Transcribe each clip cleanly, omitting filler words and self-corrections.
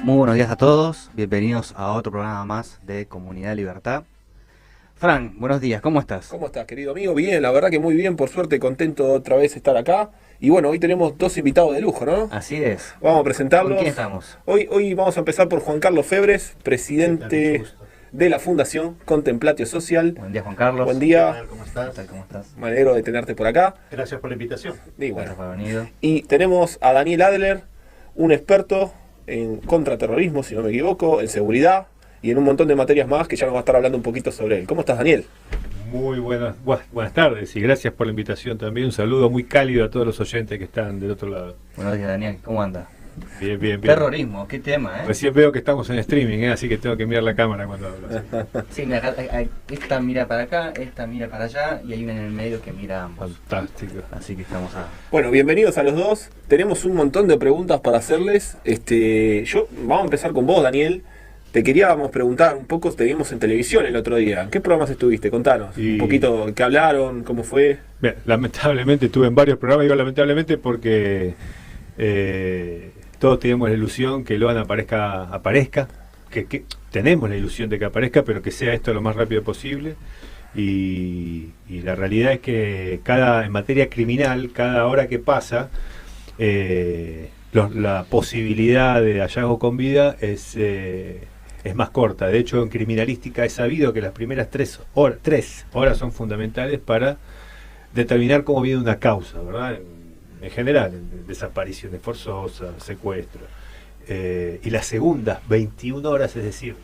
Muy buenos días a todos, bienvenidos a otro programa más de Comunidad Libertad. Fran, buenos días, ¿cómo estás? ¿Cómo estás, querido amigo? Bien, la verdad que muy bien, por suerte, contento otra vez de estar acá. Y bueno, hoy tenemos dos invitados de lujo, ¿no? Así es. Vamos a ¿Con presentarlos. quién estamos? Hoy vamos a empezar por Juan Carlos Febres, Mucho presidente gusto. de la Fundación Contemplatio Social. Buen día, Juan Carlos. Buen ¿Qué día, tal? ¿Cómo ¿Qué estás? tal? ¿Cómo estás? me alegro de tenerte por acá. Gracias por la invitación. Y Gracias bueno, por haber venido. y tenemos a Daniel Adler, un experto en contraterrorismo, si no me equivoco, en seguridad y en un montón de materias más que ya nos va a estar hablando un poquito sobre él. ¿Cómo estás, Daniel? Muy buenas tardes y gracias por la invitación también. Un saludo muy cálido a todos los oyentes que están del otro lado. Buenos días, Daniel, ¿cómo anda? Bien, bien, bien. Terrorismo, qué tema, ¿eh? Recién veo que estamos en streaming, así que tengo que mirar la cámara cuando hablo. Sí, mira, acá, esta mira para acá, esta mira para allá y hay una en el medio que mira a ambos. Fantástico. Así que estamos a... Bueno, bienvenidos a los dos. Tenemos un montón de preguntas para hacerles. Vamos a empezar con vos, Daniel. Te queríamos preguntar un poco, te vimos en televisión el otro día. ¿En qué programas estuviste? Contanos un poquito qué hablaron, cómo fue. Bien, lamentablemente estuve en varios programas, digo lamentablemente porque todos tenemos la ilusión que Loan aparezca, que tenemos la ilusión de que aparezca, pero que sea esto lo más rápido posible. Y la realidad es que en materia criminal, cada hora que pasa, la posibilidad de hallazgo con vida es más corta. De hecho, en criminalística es sabido que las primeras 3 horas son fundamentales para determinar cómo viene una causa, ¿verdad? En general, en desapariciones forzosas, secuestros. Y las segundas 21 horas, es decir,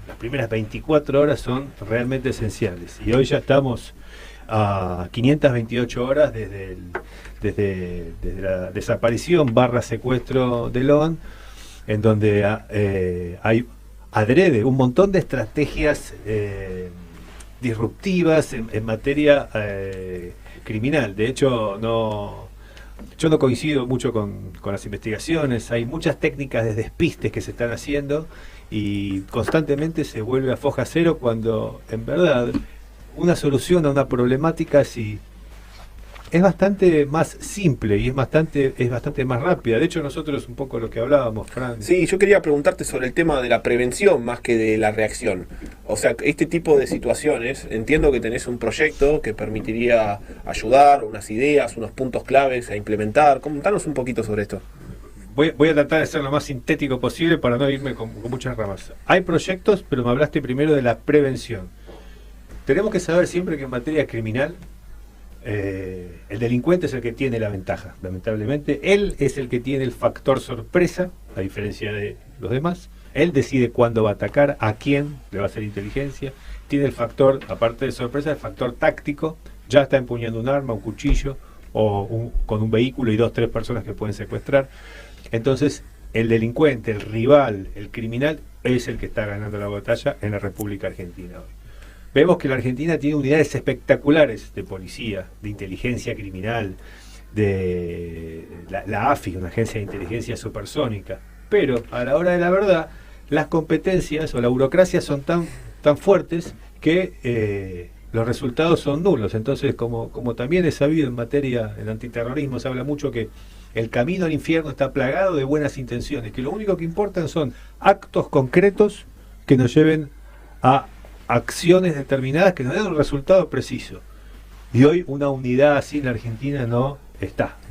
las primeras 24 horas son realmente esenciales. Y hoy ya estamos a 528 horas desde la desaparición / secuestro de Loan, en donde hay adrede un montón de estrategias disruptivas en materia criminal. De hecho, yo no coincido mucho con las investigaciones. Hay muchas técnicas de despistes que se están haciendo y constantemente se vuelve a foja cero cuando en verdad una solución a una problemática es bastante más simple y es bastante más rápida. De hecho, nosotros un poco lo que hablábamos, Fran. Sí, yo quería preguntarte sobre el tema de la prevención más que de la reacción. O sea, este tipo de situaciones, entiendo que tenés un proyecto que permitiría ayudar, unas ideas, unos puntos claves a implementar. Contanos un poquito sobre esto. Voy a tratar de ser lo más sintético posible para no irme con muchas ramas. Hay proyectos, pero me hablaste primero de la prevención. Tenemos que saber siempre que en materia criminal el delincuente es el que tiene la ventaja, lamentablemente. Él es el que tiene el factor sorpresa, a diferencia de los demás. Él decide cuándo va a atacar, a quién le va a hacer inteligencia. Tiene el factor, aparte de sorpresa, el factor táctico. Ya está empuñando un arma, un cuchillo, con un vehículo y 2 o 3 personas que pueden secuestrar. Entonces, el delincuente, el rival, el criminal, es el que está ganando la batalla en la República Argentina hoy. Vemos que la Argentina tiene unidades espectaculares de policía, de inteligencia criminal, de la AFI, una agencia de inteligencia supersónica. Pero a la hora de la verdad, las competencias o la burocracia son tan fuertes que los resultados son nulos. Entonces, como también es sabido en materia del antiterrorismo, se habla mucho que el camino al infierno está plagado de buenas intenciones, que lo único que importan son actos concretos que nos lleven a acciones determinadas que nos den un resultado preciso. Y hoy una unidad así en la Argentina no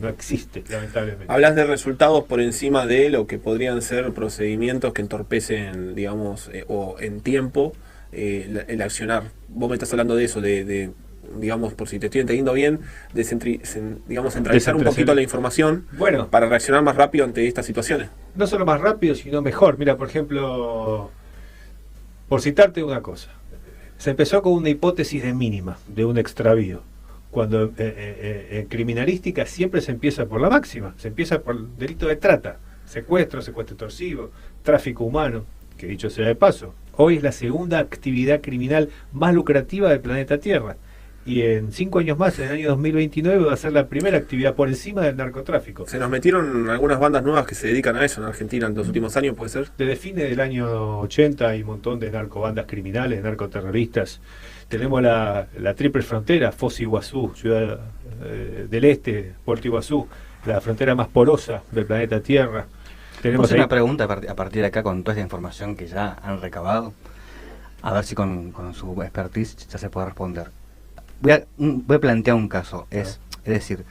existe, lamentablemente. Hablas de resultados por encima de lo que podrían ser procedimientos que entorpecen, digamos, o en tiempo el accionar. Vos me estás hablando de eso, digamos, por si te estoy entendiendo bien, centralizar un poquito la información, bueno, para reaccionar más rápido ante estas situaciones. No solo más rápido, sino mejor. Mira, por ejemplo, por citarte una cosa, se empezó con una hipótesis de mínima, de un extravío, cuando en criminalística siempre se empieza por la máxima, se empieza por delito de trata, secuestro extorsivo, tráfico humano, que dicho sea de paso, hoy es la segunda actividad criminal más lucrativa del planeta Tierra. Y en 5 años más, en el año 2029, va a ser la primera actividad por encima del narcotráfico. Se nos metieron algunas bandas nuevas que se dedican a eso en Argentina en los últimos años, ¿puede ser? Desde fines del año 80 hay un montón de narcobandas criminales, narcoterroristas. Tenemos la triple frontera, Foz de Iguazú, Ciudad del Este, Puerto Iguazú, la frontera más porosa del planeta Tierra. tenemos hacer ahí. una pregunta a partir de acá con toda esta información que ya han recabado. A ver si con su expertise ya se puede responder. Voy a plantear un caso. Es decir,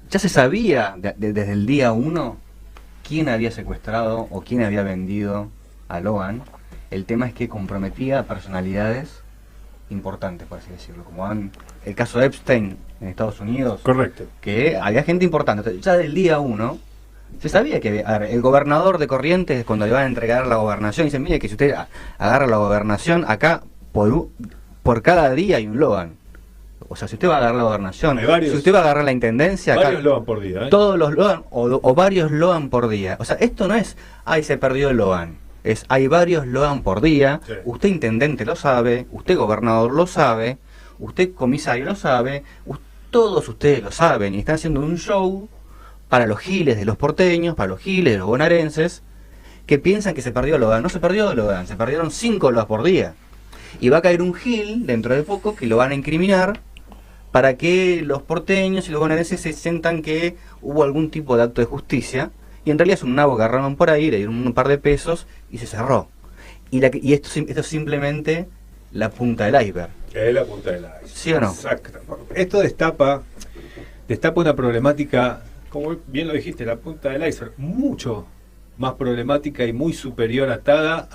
ya se sabía desde el día 1 quién había secuestrado o quién había vendido a Logan. El tema es que comprometía a personalidades importantes, por así decirlo, como el caso de Epstein en Estados Unidos. Correcto. Que había gente importante. Entonces, ya del día 1 se sabía que el gobernador de Corrientes, cuando le iban a entregar la gobernación, dice, mire que si usted agarra la gobernación, acá por cada día hay un Logan. O sea, si usted va a agarrar la gobernación, si usted va a agarrar la intendencia, acá Varios Logan por día, todos los Logan o varios Logan por día. O sea, esto no es, ay, se perdió el Logan. Hay varios Logan por día. Sí. Usted intendente lo sabe, usted gobernador lo sabe, usted comisario lo sabe, todos ustedes lo saben y están haciendo un show para los giles de los porteños, para los giles de los bonaerenses, que piensan que se perdió Logan. No se perdió Logan, se perdieron 5 Logan por día. Y va a caer un gil dentro de poco que lo van a incriminar para que los porteños y los bonaerenses se sientan que hubo algún tipo de acto de justicia, y en realidad es un nabo que agarraron por ahí, le dieron un par de pesos y se cerró. Y esto es simplemente la punta del iceberg. Es la punta del iceberg. ¿Sí o no? Exacto. Esto destapa una problemática, como bien lo dijiste, la punta del iceberg, mucho más problemática y muy superior atada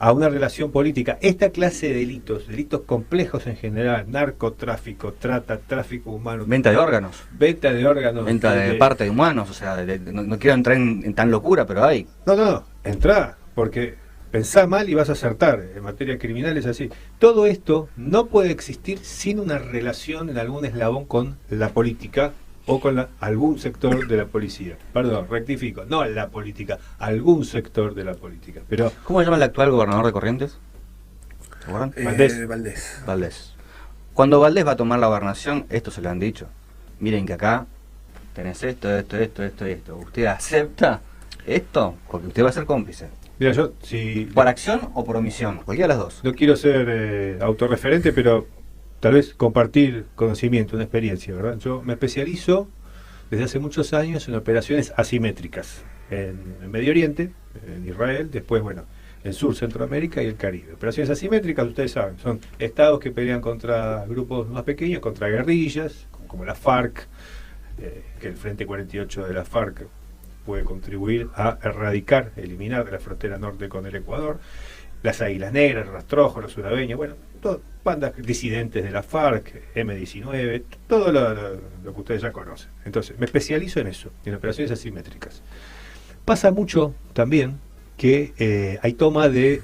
a una relación política. Esta clase de delitos complejos en general, narcotráfico, tráfico humano, Venta de órganos, venta de órganos, venta de parte de humanos, o sea, no quiero entrar en tan locura, pero hay. No, entrá, porque pensá mal y vas a acertar. En materia criminal es así. Todo esto no puede existir sin una relación en algún eslabón con la política o con algún sector de la policía. Perdón, rectifico, no la política, algún sector de la política. Pero ¿cómo se llama el actual gobernador de Corrientes? ¿Se acuerdan? Valdés. Cuando Valdés va a tomar la gobernación, esto se lo han dicho. Miren que acá tenés esto. ¿Usted acepta esto? Porque usted va a ser cómplice. mira, yo si ¿Por acción o por omisión? Cualquiera de las dos. no quiero ser autorreferente, pero tal vez compartir conocimiento, una experiencia, ¿verdad? Yo me especializo desde hace muchos años en operaciones asimétricas en Medio Oriente, en Israel, después, bueno, en Sur, Centroamérica y el Caribe. Operaciones asimétricas, ustedes saben, son estados que pelean contra grupos más pequeños, contra guerrillas, como la FARC, que el Frente 48 de la FARC puede contribuir a erradicar, eliminar de la frontera norte con el Ecuador, las Águilas Negras, el Rastrojo, los Surabeños, bueno, bandas disidentes de la FARC, M19, todo lo que ustedes ya conocen. Entonces, me especializo en eso, en operaciones asimétricas. Pasa mucho también que hay toma de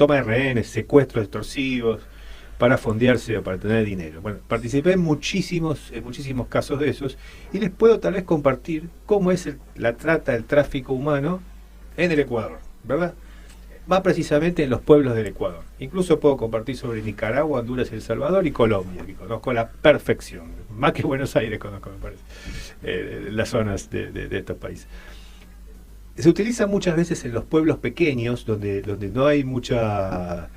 rehenes, secuestros extorsivos, para fondearse o para tener dinero. Bueno, participé en muchísimos casos de esos y les puedo tal vez compartir cómo es la trata, el tráfico humano en el Ecuador, ¿verdad? Más precisamente en los pueblos del Ecuador. Incluso puedo compartir sobre Nicaragua, Honduras, El Salvador y Colombia, que conozco a la perfección. Más que Buenos Aires conozco, me parece, las zonas de estos países. Se utiliza muchas veces en los pueblos pequeños, donde no hay mucha,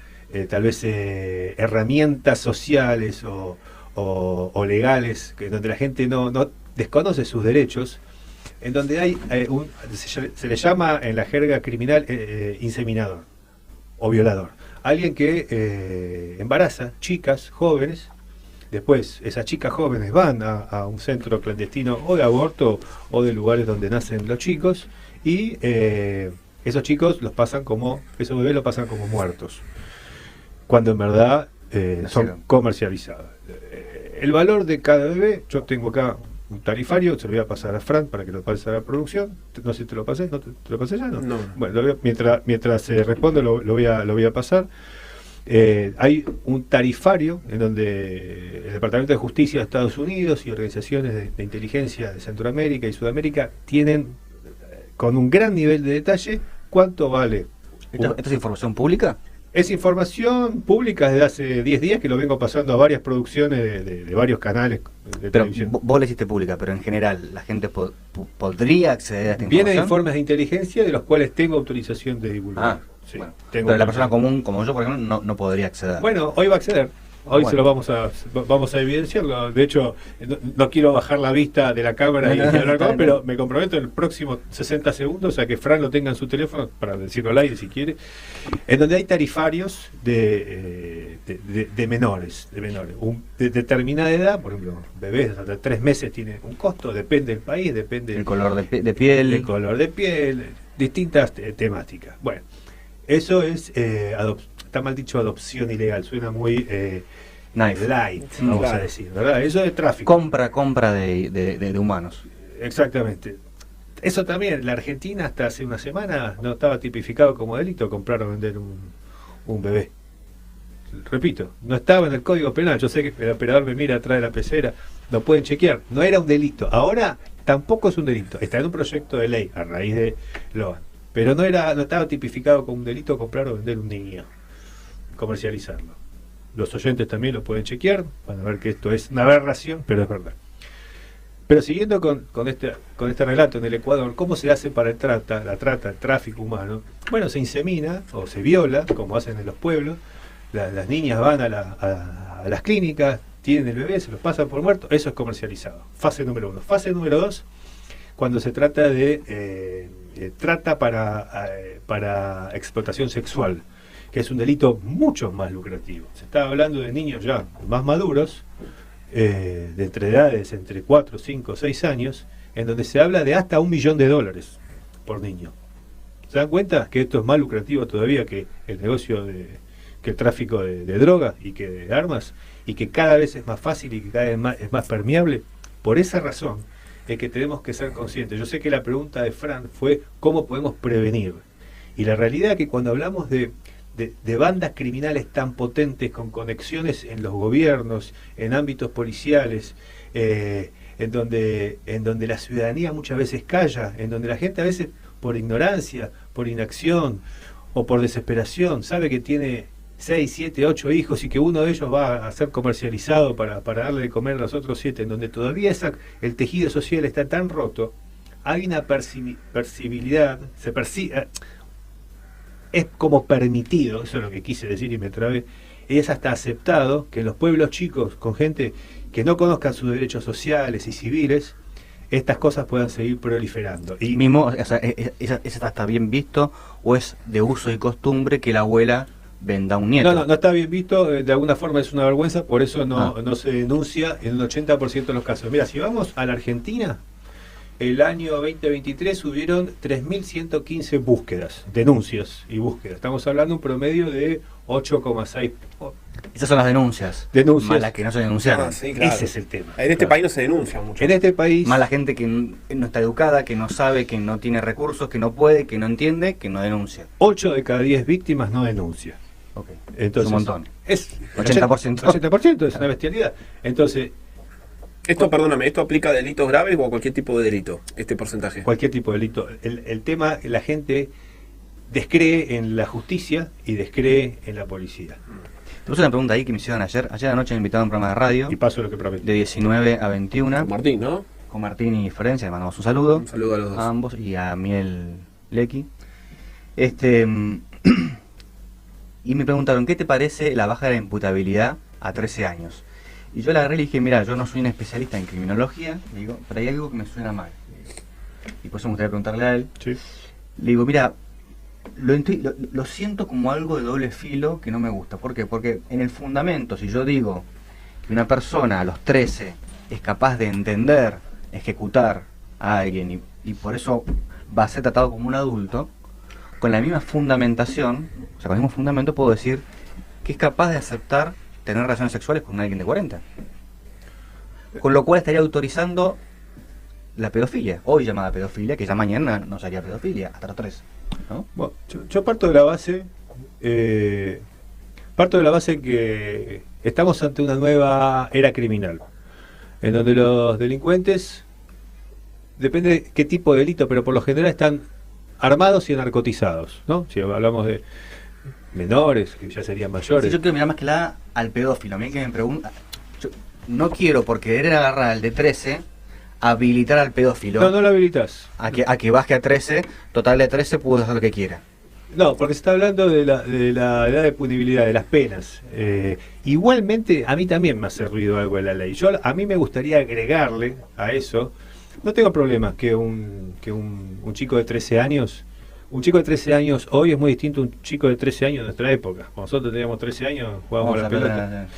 tal vez, herramientas sociales o legales, donde la gente no desconoce sus derechos, en donde hay se le llama en la jerga criminal inseminador o violador. Alguien que embaraza chicas jóvenes, después esas chicas jóvenes van a un centro clandestino o de aborto o de lugares donde nacen los chicos y esos chicos esos bebés los pasan como muertos, cuando en verdad son comercializados. El valor de cada bebé, yo tengo acá un tarifario, se lo voy a pasar a Fran para que lo pase a la producción. No sé si te lo pasé, ¿no te lo pasé ya? No. Bueno, mientras se responde lo voy a pasar. Hay un tarifario en donde el Departamento de Justicia de Estados Unidos y organizaciones de inteligencia de Centroamérica y Sudamérica tienen con un gran nivel de detalle cuánto vale. ¿Esto es información pública? Es información pública desde hace 10 días que lo vengo pasando a varias producciones de varios canales de pero televisión. Vos le hiciste pública, pero en general la gente podría acceder a esta información. Vienen informes de inteligencia de los cuales tengo autorización de divulgar. Sí, bueno. tengo Pero la persona común como yo, por ejemplo, no podría acceder. Bueno, hoy va a acceder. Hoy Bueno. se lo vamos a evidenciarlo. De hecho, no quiero bajar la vista de la cámara y hablar con él, pero me comprometo en el próximo 60 segundos a que Fran lo tenga en su teléfono, para decirlo al aire si quiere, en donde hay tarifarios de menores. De determinada edad, por ejemplo, bebés hasta 3 meses tienen un costo, depende del país, depende El color de piel. el color de piel, distintas temáticas. Bueno, eso es, está mal dicho adopción ilegal, suena muy Knife. light, vamos Claro. a decir, ¿verdad? Eso es tráfico. Compra de humanos. Exactamente. Eso también, la Argentina hasta hace una semana no estaba tipificado como delito comprar o vender un bebé. Repito, no estaba en el Código Penal. Yo sé que el operador me mira atrás de la pecera, lo pueden chequear. No era un delito. Ahora tampoco es un delito. Está en un proyecto de ley a raíz de Logan. Pero no estaba tipificado como un delito comprar o vender un niño, comercializarlo. Los oyentes también lo pueden chequear, van a ver que esto es una aberración, pero es verdad. Pero siguiendo con este relato en el Ecuador, ¿cómo se hace para la trata, el tráfico humano? Bueno, se insemina o se viola, como hacen en los pueblos. Las niñas van a las clínicas, tienen el bebé, se los pasan por muerto, eso es comercializado. Fase número 1. Fase número 2, cuando se trata de trata para explotación sexual, que es un delito mucho más lucrativo. Se está hablando de niños ya más maduros, de entre edades entre 4, 5, 6 años, en donde se habla de hasta $1 millón por niño. ¿Se dan cuenta que esto es más lucrativo todavía que el negocio que el tráfico de drogas y que de armas, y que cada vez es más fácil y que cada vez es más permeable? Por esa razón es que tenemos que ser conscientes. Yo sé que la pregunta de Fran fue ¿cómo podemos prevenir? Y la realidad es que cuando hablamos de bandas criminales tan potentes, con conexiones en los gobiernos, en ámbitos policiales, en donde la ciudadanía muchas veces calla, en donde la gente a veces por ignorancia, por inacción o por desesperación sabe que tiene 6, 7, 8 hijos y que uno de ellos va a ser comercializado para darle de comer a los otros 7, en donde todavía el tejido social está tan roto, hay una percibilidad, es como permitido, eso es lo que quise decir y me trabé, es hasta aceptado que en los pueblos chicos, con gente que no conozcan sus derechos sociales y civiles, estas cosas puedan seguir proliferando. Y Mismo, o sea, ¿eso está bien visto o es de uso y costumbre que la abuela venda a un nieto? no está bien visto, de alguna forma es una vergüenza, por eso no se denuncia en un 80% de los casos. Mira, si vamos a la Argentina, el año 2023 hubieron 3.115 denuncias y búsquedas. Estamos hablando de un promedio de 8,6 Esas son las denuncias. denuncias. Más las que no se denunciaron. Ah, sí, claro. Ese es el tema. En este Claro. país no se denuncia mucho. En este país, Más la gente que no está educada, que no sabe, que no tiene recursos, que no puede, que no entiende, que no denuncia. 8 de cada 10 víctimas no denuncia. Ok. Entonces, Es un montón. Es 80%. 80% es una bestialidad. Entonces, Esto, perdóname, ¿esto aplica a delitos graves o a cualquier tipo de delito? Este porcentaje. cualquier tipo de delito. El tema, la gente descree en la justicia y descree en la policía. Te puse una pregunta ahí que me hicieron ayer. Ayer anoche me invitaron a un programa de radio Y paso lo que prometí. de 19 a 21 Martín, ¿no? con Martín y Florencia. Le mandamos un saludo. Un saludo a los dos. A ambos y a Miel Lecky. Y me preguntaron, ¿qué te parece la baja de la imputabilidad a 13 años? Y yo la agarré y le dije, mira, yo no soy un especialista en criminología, le digo, pero hay algo que me suena mal. Y por eso me gustaría preguntarle a él. Sí. Le digo, mira, lo siento como algo de doble filo que no me gusta. ¿Por qué? Porque en el fundamento, si yo digo que una persona a los 13 es capaz de entender, ejecutar a alguien y por eso va a ser tratado como un adulto, con la misma fundamentación, o sea, con el mismo fundamento puedo decir que es capaz de aceptar tener relaciones sexuales con alguien de 40. Con lo cual estaría autorizando la pedofilia, hoy llamada pedofilia, que ya mañana no sería pedofilia, hasta los 3. ¿No? Bueno, yo parto de la base, que estamos ante una nueva era criminal, en donde los delincuentes, depende de qué tipo de delito, pero por lo general están armados y narcotizados, ¿no? Si hablamos de menores, que ya serían mayores. Sí, yo quiero mirar más que nada al pedófilo. A mí que me pregunta, yo no quiero por querer agarrar al de 13 habilitar al pedófilo No lo habilitas. a que baje a 13, total de 13 puedo hacer lo que quiera. No, porque se está hablando de la edad de punibilidad, de las penas. Igualmente, a mí también me hace ruido algo de la ley. A mí me gustaría agregarle a eso, no tengo problema que un chico de 13 años, un chico de 13 años hoy es muy distinto a un chico de 13 años de nuestra época. Cuando nosotros teníamos 13 años, jugábamos a la pelota.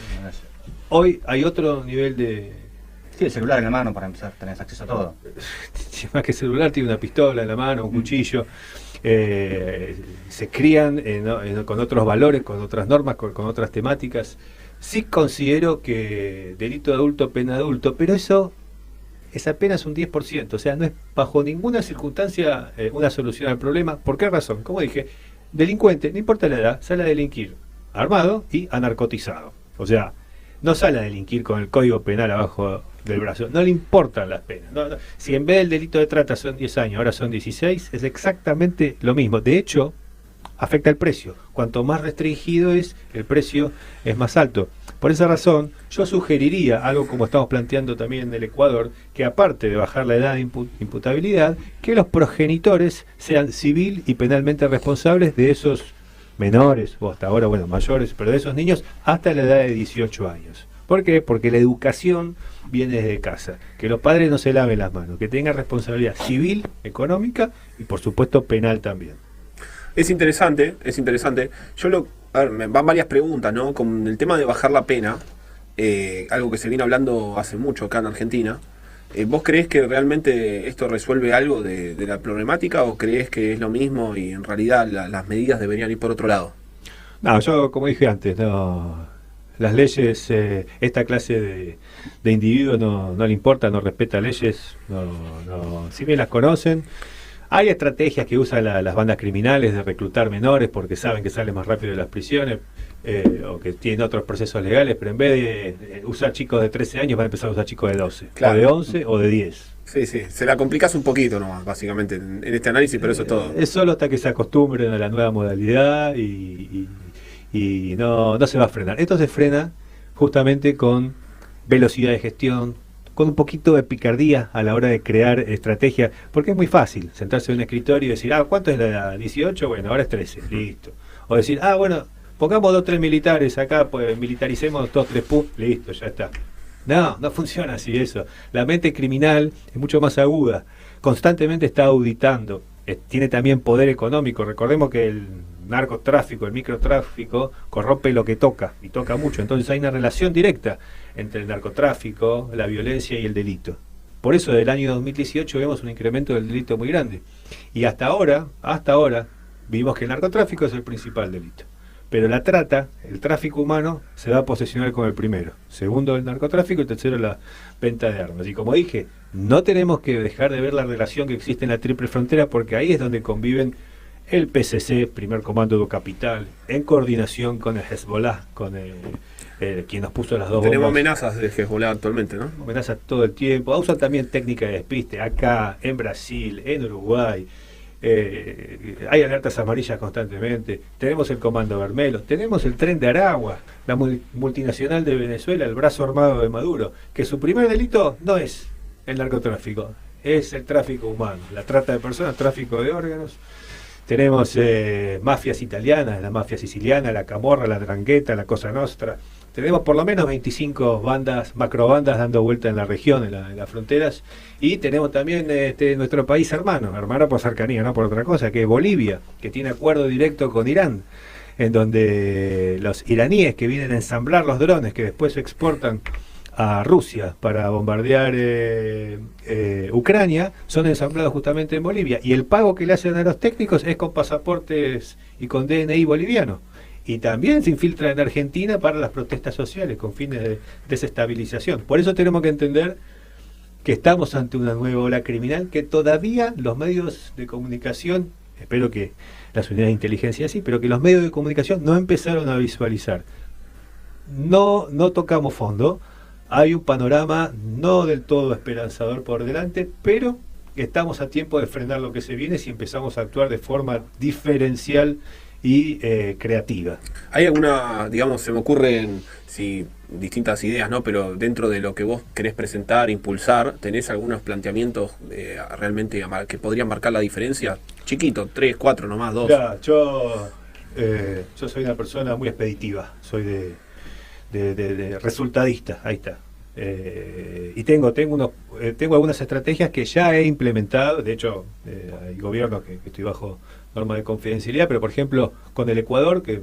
Hoy hay otro nivel de... Sí, el celular en la mano para empezar, tenés acceso a todo. Más que celular, tiene una pistola en la mano, un cuchillo. Se crían con otros valores, con otras normas, con otras temáticas. Sí considero que delito de adulto, pena de adulto, pero eso es apenas un 10%, o sea, no es bajo ninguna circunstancia una solución al problema. ¿Por qué razón? Como dije, delincuente, no importa la edad, sale a delinquir armado y anarcotizado. O sea, no sale a delinquir con el código penal abajo del brazo, no le importan las penas. Si en vez del delito de trata son 10 años, ahora son 16, es exactamente lo mismo. De hecho, afecta el precio. Cuanto más restringido es, el precio es más alto. Por esa razón, yo sugeriría algo como estamos planteando también en el Ecuador, que aparte de bajar la edad de imputabilidad, que los progenitores sean civil y penalmente responsables de esos menores, o hasta ahora, bueno, mayores, pero de esos niños hasta la edad de 18 años. ¿Por qué? Porque la educación viene desde casa. Que los padres no se laven las manos, que tengan responsabilidad civil, económica y por supuesto penal también. Es interesante, es interesante. A ver, me van varias preguntas, ¿no? Con el tema de bajar la pena, algo que se viene hablando hace mucho acá en Argentina. ¿Vos creés que realmente esto resuelve algo de la problemática o creés que es lo mismo y en realidad las medidas deberían ir por otro lado? No, yo como dije antes, no, las leyes, esta clase de individuos no le importa, no respeta leyes, si bien las conocen. Hay estrategias que usan las bandas criminales de reclutar menores porque saben que salen más rápido de las prisiones o que tienen otros procesos legales, pero en vez de usar chicos de 13 años van a empezar a usar chicos de 12, claro, o de 11 o de 10. Sí, se la complicás un poquito nomás, básicamente, en este análisis, pero eso es todo. Es solo hasta que se acostumbren a la nueva modalidad y no se va a frenar. Esto se frena justamente con velocidad de gestión, con un poquito de picardía a la hora de crear estrategia, porque es muy fácil sentarse en un escritorio y decir, ¿cuánto es la edad? 18, bueno, ahora es 13, listo. O decir, bueno, pongamos 2 3 militares acá, pues militaricemos 2 3 listo, ya está. No funciona así eso. La mente criminal es mucho más aguda, constantemente está auditando, tiene también poder económico. Recordemos que el narcotráfico, el microtráfico, corrompe lo que toca, y toca mucho. Entonces hay una relación directa entre el narcotráfico, la violencia y el delito. Por eso del año 2018 vemos un incremento del delito muy grande. Y hasta ahora, vimos que el narcotráfico es el principal delito. Pero la trata, el tráfico humano, se va a posesionar con el primero. Segundo el narcotráfico y tercero la venta de armas. Y como dije, no tenemos que dejar de ver la relación que existe en la triple frontera, porque ahí es donde conviven el PCC, Primer Comando de Capital, en coordinación con el Hezbollah, con quien nos puso las dos bombas. Tenemos amenazas de Hezbollah actualmente, ¿no? Amenazas todo el tiempo. Usan también técnica de despiste acá, en Brasil, en Uruguay. Hay alertas amarillas constantemente. Tenemos el Comando Vermelo, tenemos el Tren de Aragua, la multinacional de Venezuela, el brazo armado de Maduro, que su primer delito no es el narcotráfico, es el tráfico humano, la trata de personas, tráfico de órganos. Tenemos mafias italianas, la mafia siciliana, la Camorra, la Drangheta, la Cosa Nostra. Tenemos por lo menos 25 macrobandas dando vuelta en la región, en las fronteras. Y tenemos también nuestro país hermano por cercanía, no por otra cosa, que es Bolivia, que tiene acuerdo directo con Irán, en donde los iraníes que vienen a ensamblar los drones que después se exportan a Rusia para bombardear Ucrania, son ensamblados justamente en Bolivia, y el pago que le hacen a los técnicos es con pasaportes y con DNI boliviano, y también se infiltra en Argentina para las protestas sociales con fines de desestabilización. Por eso tenemos que entender que estamos ante una nueva ola criminal que todavía los medios de comunicación, espero que las unidades de inteligencia sí, pero que los medios de comunicación no empezaron a visualizar. No tocamos fondo. Hay un panorama no del todo esperanzador por delante, pero estamos a tiempo de frenar lo que se viene si empezamos a actuar de forma diferencial y creativa. ¿Hay alguna, digamos, se me ocurren distintas ideas, ¿no? Pero dentro de lo que vos querés presentar, impulsar, ¿tenés algunos planteamientos realmente que podrían marcar la diferencia? Chiquito, 3, 4 nomás, 2. Mirá, yo soy una persona muy expeditiva, soy de resultadista, ahí está. Y tengo algunas estrategias que ya he implementado. De hecho, hay gobiernos que estoy bajo norma de confidencialidad, pero por ejemplo con el Ecuador, que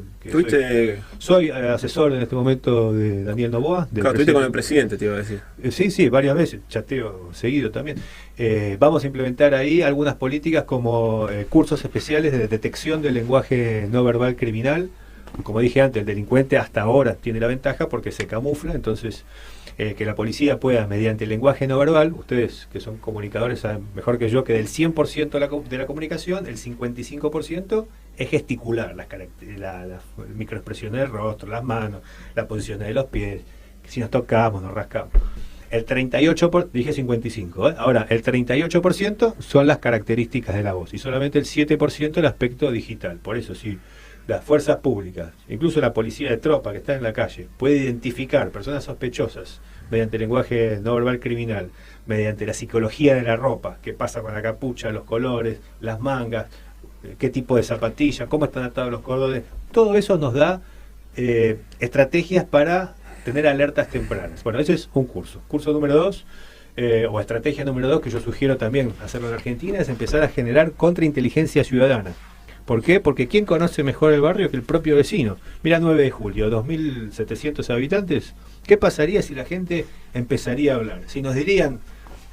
soy asesor en este momento de Daniel Noboa. Claro, estuviste con el presidente, te iba a decir. Sí, varias veces, chateo seguido también. Vamos a implementar ahí algunas políticas como cursos especiales de detección del lenguaje no verbal criminal. Como dije antes, el delincuente hasta ahora tiene la ventaja porque se camufla, entonces que la policía pueda, mediante el lenguaje no verbal, ustedes que son comunicadores saben mejor que yo que del 100% de la comunicación, el 55% es gesticular, la microexpresión del rostro, las manos, la posición de los pies, si nos tocamos, nos rascamos. El 38%, dije 55, ahora el 38% son las características de la voz y solamente el 7% el aspecto digital. Por eso, si las fuerzas públicas, incluso la policía de tropa que está en la calle, puede identificar personas sospechosas mediante el lenguaje no verbal criminal, mediante la psicología de la ropa, qué pasa con la capucha, los colores, las mangas, qué tipo de zapatilla, cómo están atados los cordones, todo eso nos da estrategias para tener alertas tempranas. Bueno, ese es un curso. Curso número 2, o estrategia número 2, que yo sugiero también hacerlo en Argentina, es empezar a generar contrainteligencia ciudadana. ¿Por qué? Porque ¿quién conoce mejor el barrio que el propio vecino? Mira, 9 de julio, 2.700 habitantes. ¿Qué pasaría si la gente empezaría a hablar? Si nos dirían,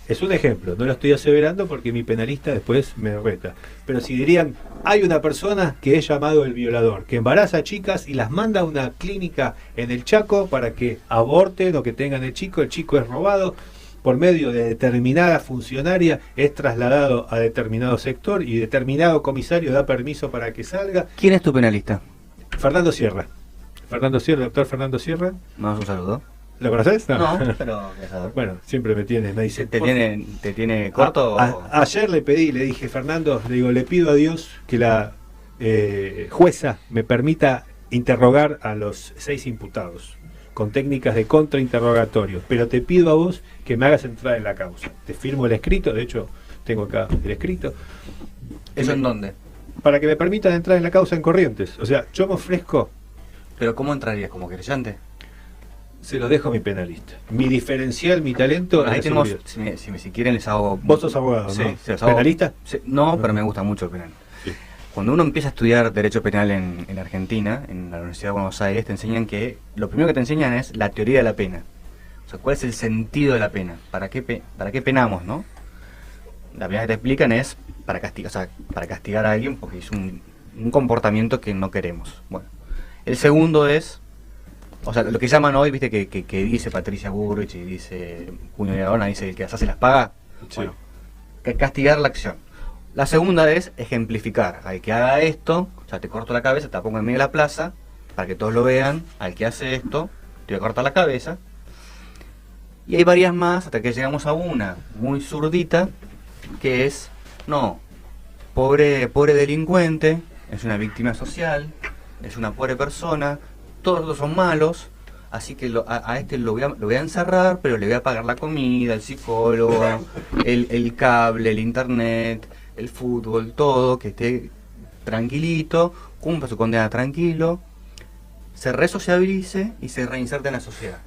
es un ejemplo, no lo estoy aseverando porque mi penalista después me reta, pero si dirían, hay una persona que es llamado el violador, que embaraza a chicas y las manda a una clínica en el Chaco para que aborten o que tengan el chico es robado, por medio de determinada funcionaria es trasladado a determinado sector y determinado comisario da permiso para que salga. ¿Quién es tu penalista? Fernando Sierra, doctor Fernando Sierra. ¿Nos un saludo? ¿Lo conoces? No, pero... Bueno, siempre me dice... ¿Te tiene corto? Ayer le dije, Fernando, le pido a Dios que la jueza me permita interrogar a los 6 imputados con técnicas de contrainterrogatorio, pero te pido a vos que me hagas entrar en la causa. Te firmo el escrito, de hecho tengo acá el escrito. ¿Eso en dónde? Para que me permitan entrar en la causa en Corrientes. O sea, yo me ofrezco... ¿Pero cómo entrarías? ¿Como querellante? Se lo dejo a mi penalista. Mi diferencial, mi talento... Bueno, ahí tenemos, si quieren les hago... Vos sos abogado, sí, ¿no? Sí, ¿Penalista? Sí, no, pero me gusta mucho el penal. Sí. Cuando uno empieza a estudiar Derecho Penal en Argentina, en la Universidad de Buenos Aires, te enseñan que... Lo primero que te enseñan es la teoría de la pena. O sea, ¿cuál es el sentido de la pena? ¿Para qué penamos, no? La primera que te explican es para castigar a alguien porque es un comportamiento que no queremos. Bueno, el segundo es... O sea, lo que llaman hoy, viste, que dice Patricia Bullrich y dice Julio Negron, dice el que las hace las paga. Sí. Bueno, que castigar la acción. La segunda es ejemplificar. Al que haga esto, o sea, te corto la cabeza, te la pongo en medio de la plaza, para que todos lo vean. Al que hace esto, te voy a cortar la cabeza. Y hay varias más, hasta que llegamos a una muy zurdita, que es, no, pobre delincuente, es una víctima social, es una pobre persona, todos son malos, así que a este lo voy a encerrar, pero le voy a pagar la comida, el psicólogo, el cable, el internet, el fútbol, todo, que esté tranquilito, cumpla su condena tranquilo, se resociabilice y se reinserte en la sociedad.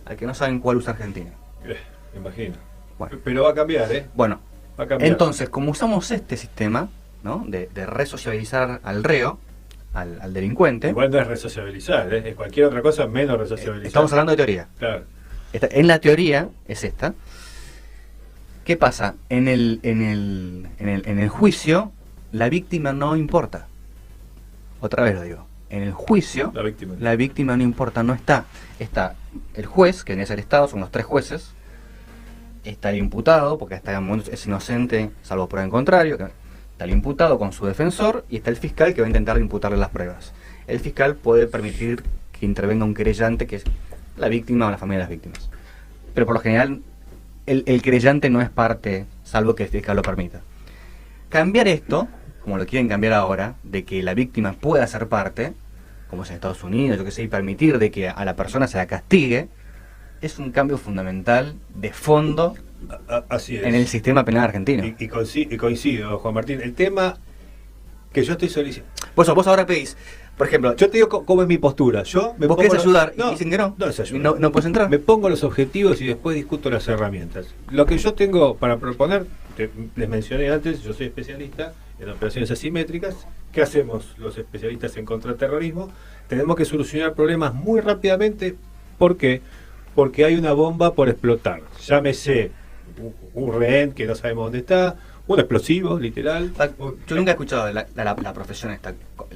Al que no saben cuál usa Argentina. Me imagino. Bueno. Pero va a cambiar, Bueno, va a cambiar. Entonces, como usamos este sistema, ¿no? de resociabilizar al reo, al delincuente. Igual no es resociabilizar, es cualquier otra cosa menos resociabilizar. Estamos hablando de teoría. Claro. En la teoría es esta. ¿Qué pasa? En el juicio, la víctima no importa. Otra vez lo digo. En el juicio, la víctima no importa, no está. Está el juez, que viene a ser el Estado, son los 3 jueces. Está el imputado, porque hasta el momento es inocente, salvo prueba en contrario. Está el imputado con su defensor y está el fiscal que va a intentar imputarle las pruebas. El fiscal puede permitir que intervenga un querellante, que es la víctima o la familia de las víctimas. Pero por lo general, el querellante no es parte, salvo que el fiscal lo permita. Cambiar esto como lo quieren cambiar ahora, de que la víctima pueda ser parte, como es en Estados Unidos, yo que sé, y permitir de que a la persona se la castigue, es un cambio fundamental de fondo Así es. en el sistema penal argentino. Y coincido, Juan Martín. El tema que yo estoy solicitando. Vos ahora pedís, por ejemplo, Yo te digo cómo es mi postura. vos querés ayudar y dicen que no, No es ayudar. no puedes entrar. Me pongo los objetivos y después discuto las herramientas. Lo que yo tengo para proponer, les mencioné antes, yo soy especialista en operaciones asimétricas. ¿Qué hacemos los especialistas en contraterrorismo? Tenemos que solucionar problemas muy rápidamente. ¿Por qué? Porque hay una bomba por explotar. Llámese un rehén que no sabemos dónde está, un explosivo, literal. Yo nunca he escuchado de la profesión esta.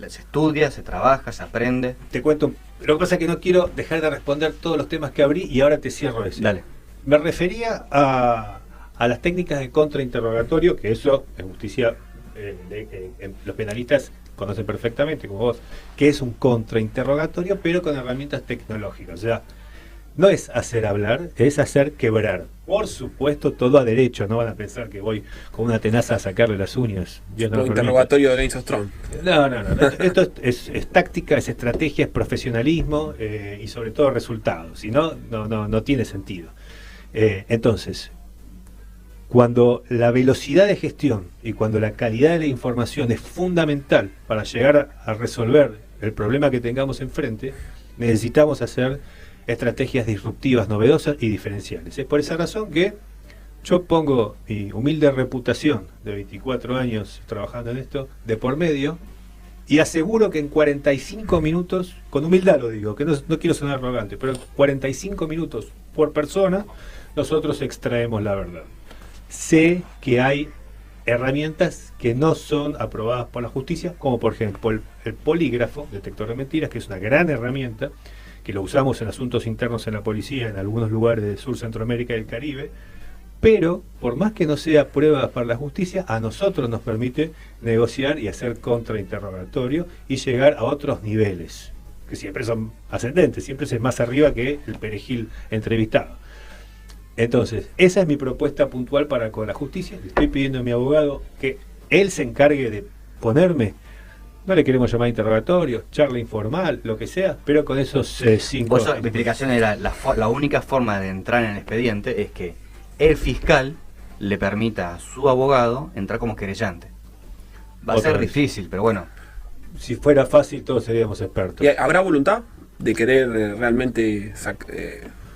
Se estudia, se trabaja, se aprende. Te cuento, lo que pasa es que no quiero dejar de responder todos los temas que abrí y ahora te cierro ese. Dale. Me refería a las técnicas de contrainterrogatorio, que eso en justicia los penalistas conocen perfectamente, como vos, que es un contrainterrogatorio, pero con herramientas tecnológicas. O sea, no es hacer hablar, es hacer quebrar. Por supuesto, todo a derecho, no van a pensar que voy con una tenaza a sacarle las uñas. Dios no lo permita. Interrogatorio de Lance Strong. No. Esto es táctica, es estrategia, es profesionalismo y sobre todo resultados. Si no, no tiene sentido. Entonces, cuando la velocidad de gestión y cuando la calidad de la información es fundamental para llegar a resolver el problema que tengamos enfrente, necesitamos hacer estrategias disruptivas, novedosas y diferenciales. Es por esa razón que yo pongo mi humilde reputación de 24 años trabajando en esto de por medio y aseguro que en 45 minutos, con humildad lo digo, que no quiero sonar arrogante, pero en 45 minutos por persona nosotros extraemos la verdad. Sé que hay herramientas que no son aprobadas por la justicia, como por ejemplo el polígrafo, detector de mentiras, que es una gran herramienta, que lo usamos en asuntos internos en la policía, en algunos lugares del sur, Centroamérica y el Caribe, pero por más que no sea prueba para la justicia, a nosotros nos permite negociar y hacer contrainterrogatorio y llegar a otros niveles, que siempre son ascendentes, siempre es más arriba que el perejil entrevistado. Entonces, esa es mi propuesta puntual para con la justicia. Le estoy pidiendo a mi abogado que él se encargue de ponerme, no le queremos llamar interrogatorio, charla informal, lo que sea, pero con esos 5... Mi explicación era, la única forma de entrar en el expediente es que el fiscal le permita a su abogado entrar como querellante. Va a ser difícil, pero bueno. Si fuera fácil, todos seríamos expertos. ¿Y habrá voluntad de querer realmente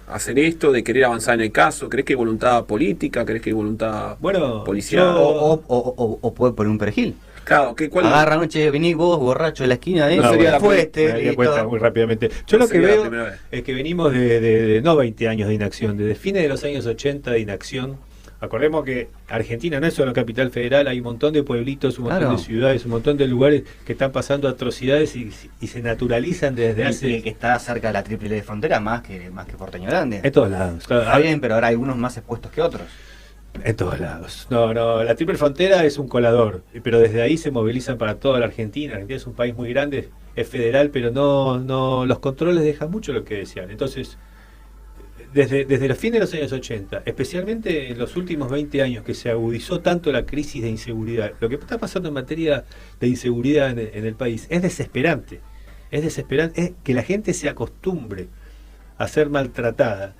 hacer esto, de querer avanzar en el caso? ¿Crees que hay voluntad política? ¿Crees que hay voluntad policial? O puede poner un perejil. Claro, ¿cuál agarra noche, venís vos, borracho de la esquina, sería la fueste. Me cuenta muy rápidamente. Yo lo que veo es que venimos de no 20 años de inacción, desde fines de los años 80 de inacción. Acordemos que Argentina no es solo capital federal, hay un montón de pueblitos, un montón de ciudades, un montón de lugares que están pasando atrocidades y se naturalizan desde hace... Que está cerca de la triple frontera más que Porteño Grande. En todos lados. Está bien, pero ahora hay algunos más expuestos que otros. En todos lados. No, la triple frontera es un colador, pero desde ahí se movilizan para toda la Argentina. Argentina es un país muy grande, es federal, pero no los controles dejan mucho lo que desean. Entonces, desde los fines de los años 80, especialmente en los últimos 20 años que se agudizó tanto la crisis de inseguridad, lo que está pasando en materia de inseguridad en el país es desesperante. Es que la gente se acostumbre a ser maltratada,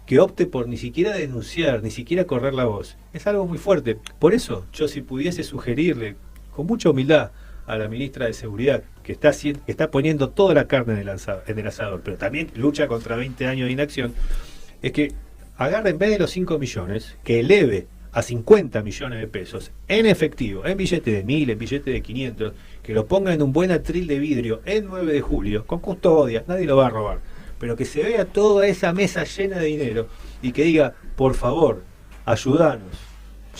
que opte por ni siquiera denunciar, ni siquiera correr la voz. Es algo muy fuerte. Por eso, yo si pudiese sugerirle, con mucha humildad, a la ministra de Seguridad, que está poniendo toda la carne en el asador, pero también lucha contra 20 años de inacción, es que agarre en vez de los 5 millones, que eleve a 50 millones de pesos en efectivo, en billete de 1000, en billete de 500, que lo ponga en un buen atril de vidrio el 9 de julio, con custodia, nadie lo va a robar, pero que se vea toda esa mesa llena de dinero y que diga, por favor, ayudanos,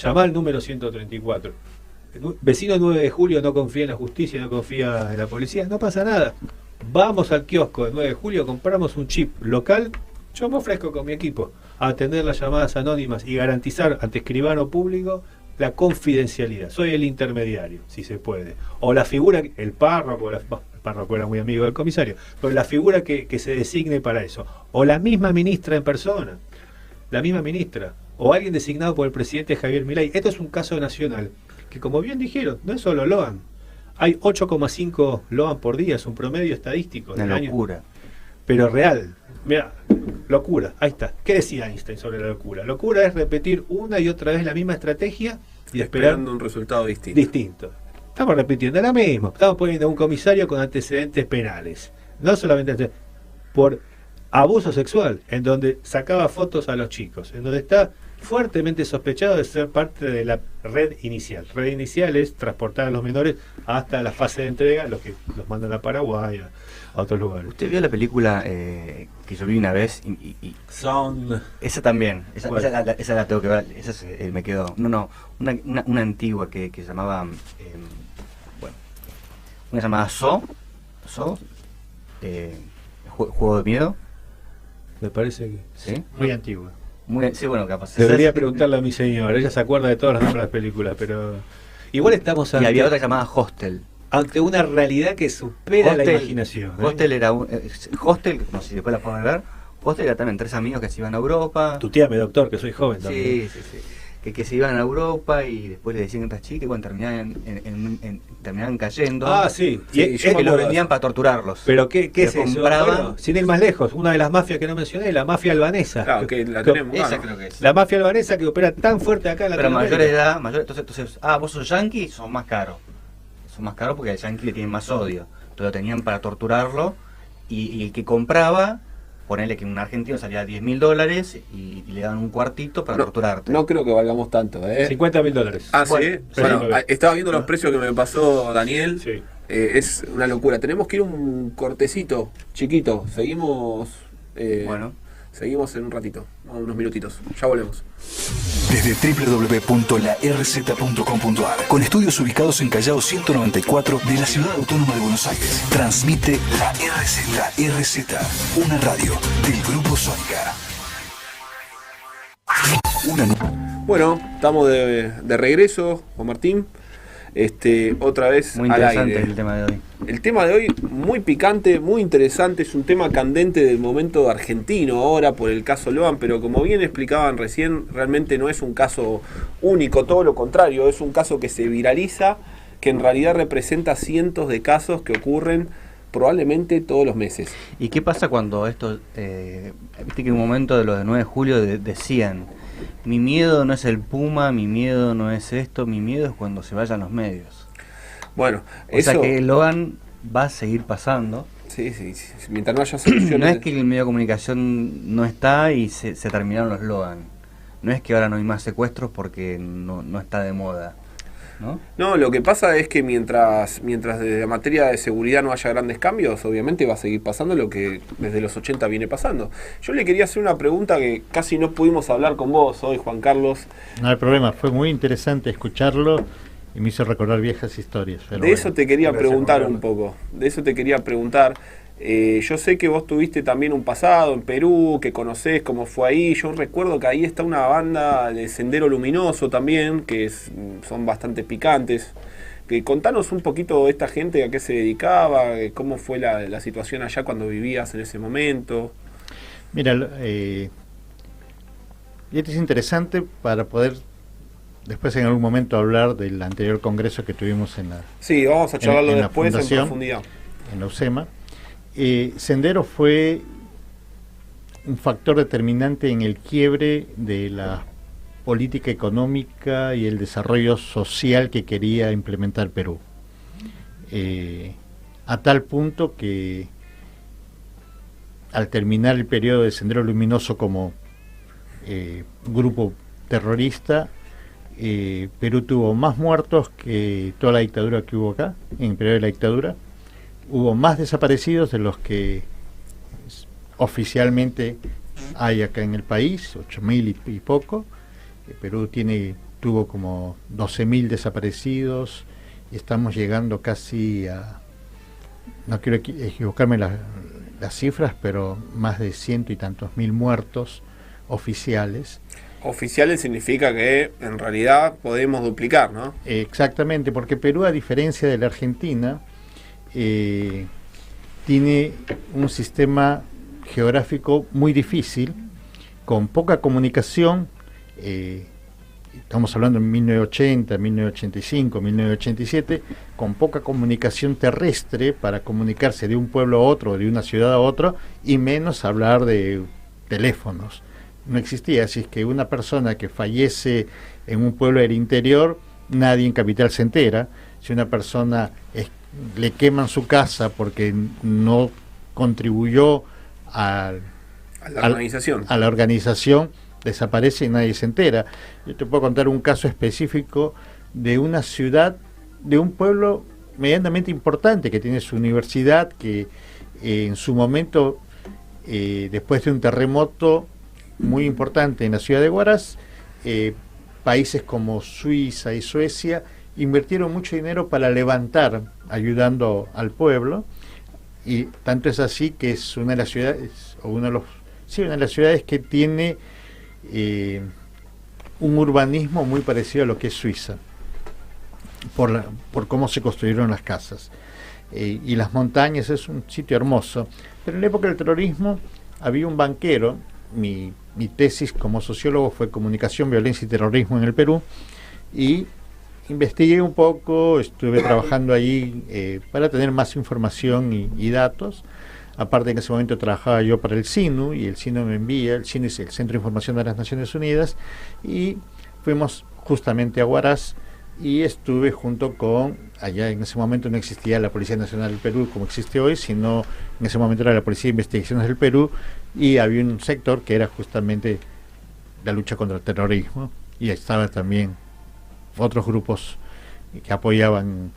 llama al número 134. El vecino 9 de julio no confía en la justicia, no confía en la policía, no pasa nada. Vamos al kiosco del 9 de julio, compramos un chip local, yo me ofrezco con mi equipo a atender las llamadas anónimas y garantizar ante escribano público la confidencialidad. Soy el intermediario, si se puede. O la figura, el párroco, el párroco era muy amigo del comisario, pero la figura que se designe para eso. O la misma ministra en persona, la misma ministra, o alguien designado por el presidente Javier Milei. Esto es un caso nacional. que como bien dijeron, no es solo Loan. Hay 8,5 Loan por día, es un promedio estadístico. Una del locura. año. Pero real. Mira, locura, ahí está. ¿Qué decía Einstein sobre la locura? Locura es repetir una y otra vez la misma estrategia y esperar Esperando un resultado distinto. distinto. Estamos repitiendo lo mismo. Estamos poniendo a un comisario con antecedentes penales. No solamente por abuso sexual, en donde sacaba fotos a los chicos, en donde está fuertemente sospechado de ser parte de la red inicial. Red inicial es transportar a los menores hasta la fase de entrega, los que los mandan a Paraguay, a otros lugares. ¿Usted vio la película que yo vi una vez? Son... Esa también, esa la tengo que ver, esa me quedó. Una antigua que llamaba, bueno, una llamada Juego de Miedo. Me parece que ¿Sí? Muy antigua. Sí, bueno, capaz. debería preguntarle a mi señora, ella se acuerda de todas las nombres de las películas, pero igual estamos Y había otra llamada Hostel. ante una realidad que supera la imaginación. Hostel era Hostel, no sé si después la pueden ver. Hostel era también 3 amigos que se iban a Europa. Tuteame, doctor, que soy joven también. Sí. Que se iban a Europa y después le decían a estas chicas y bueno, terminaban cayendo. Ah, sí. Sí, Y yo que me los acuerdo vendían para torturarlos. Pero ¿qué es Lo eso? compraban. Bueno, sin ir más lejos, una de las mafias que no mencioné, la mafia albanesa. Claro, que la tenemos. Esa ¿no? creo que es. La mafia albanesa que opera tan fuerte acá en la Pero mayor edad, entonces, vos sos yankee, son más caros. Son más caros porque al yankee le tienen más odio. Entonces lo tenían para torturarlo y el que compraba, ponele que un argentino salía $10.000 y le daban un cuartito para torturarte. No creo que valgamos tanto, ¿eh? $50.000. Ah, Bueno, sí. Bueno, sí. estaba viendo los precios que me pasó Daniel. Sí. Es una locura. Tenemos que ir un cortecito chiquito. Seguimos. Bueno. Seguimos en un ratito, unos minutitos. Ya volvemos. Desde www.larz.com.ar, con estudios ubicados en Callao 194 de la Ciudad Autónoma de Buenos Aires, transmite la RZ, una radio del Grupo Sónica. Bueno, estamos de regreso, Juan Martín. Otra vez Muy al interesante aire. el tema de hoy. El tema de hoy, muy picante, muy interesante, es un tema candente del momento argentino ahora por el caso Loan, pero como bien explicaban recién, realmente no es un caso único, todo lo contrario, es un caso que se viraliza, que en realidad representa cientos de casos que ocurren probablemente todos los meses. ¿Y qué pasa cuando esto, viste que en un momento de los de 9 de julio decían, mi miedo no es el Puma, mi miedo no es esto, mi miedo es cuando se vayan los medios? Bueno, O sea que Loan va a seguir pasando. Sí, mientras no haya soluciones. No es que el medio de comunicación no está y se terminaron los Loan. No es que ahora no hay más secuestros porque no está de moda, ¿no? No, lo que pasa es que mientras desde la materia de seguridad no haya grandes cambios, obviamente va a seguir pasando lo que desde los 80 viene pasando. Yo le quería hacer una pregunta que casi no pudimos hablar con vos hoy, Juan Carlos. No hay problema, fue muy interesante escucharlo y me hizo recordar viejas historias. Pero De eso te quería gracias, preguntar Juan un poco. De eso te quería preguntar. Yo sé que vos tuviste también un pasado en Perú, que conocés cómo fue ahí. Yo recuerdo que ahí está una banda de Sendero Luminoso también, que son bastante picantes. Contanos un poquito esta gente, a qué se dedicaba, cómo fue la situación allá cuando vivías en ese momento. Mira, y esto es interesante para poder después en algún momento hablar del anterior congreso que tuvimos en la Sí, vamos a charlarlo en la después en fundación, profundidad. en la UCEMA. Sendero fue un factor determinante en el quiebre de la política económica y el desarrollo social que quería implementar Perú. A tal punto que al terminar el periodo de Sendero Luminoso como grupo terrorista, Perú tuvo más muertos que toda la dictadura que hubo acá, en el periodo de la dictadura. Hubo más desaparecidos de los que oficialmente hay acá en el país, 8.000 y poco. Perú tuvo como 12.000 desaparecidos y estamos llegando casi a, no quiero equivocarme las cifras, pero más de 100 y tantos mil muertos oficiales. Oficiales significa que en realidad podemos duplicar, ¿no? Exactamente, porque Perú, a diferencia de la Argentina, tiene un sistema geográfico muy difícil, con poca comunicación estamos hablando en 1980, 1985, 1987, con poca comunicación terrestre para comunicarse de un pueblo a otro, de una ciudad a otro, y menos hablar de teléfonos. No existía, así es que una persona que fallece en un pueblo del interior, nadie en capital se entera. Si una persona le queman su casa porque no contribuyó a la organización, desaparece y nadie se entera. Yo te puedo contar un caso específico de una ciudad, de un pueblo medianamente importante que tiene su universidad, que en su momento, después de un terremoto muy importante en la ciudad de Huaraz, países como Suiza y Suecia invirtieron mucho dinero para levantar, ayudando al pueblo, y tanto es así que es una de las ciudades, o una de las ciudades que tiene un urbanismo muy parecido a lo que es Suiza, por cómo se construyeron las casas. Y las montañas, es un sitio hermoso. Pero en la época del terrorismo había un banquero. Mi tesis como sociólogo fue Comunicación, Violencia y Terrorismo en el Perú, y investigué un poco, estuve trabajando ahí para tener más información y datos. Aparte, en ese momento trabajaba yo para el CINU, y el CINU me envía, el CINU es el Centro de Información de las Naciones Unidas, y fuimos justamente a Huaraz, y estuve junto con, allá en ese momento no existía la Policía Nacional del Perú como existe hoy, sino en ese momento era la Policía de Investigaciones del Perú, y había un sector que era justamente la lucha contra el terrorismo, y estaba también otros grupos que apoyaban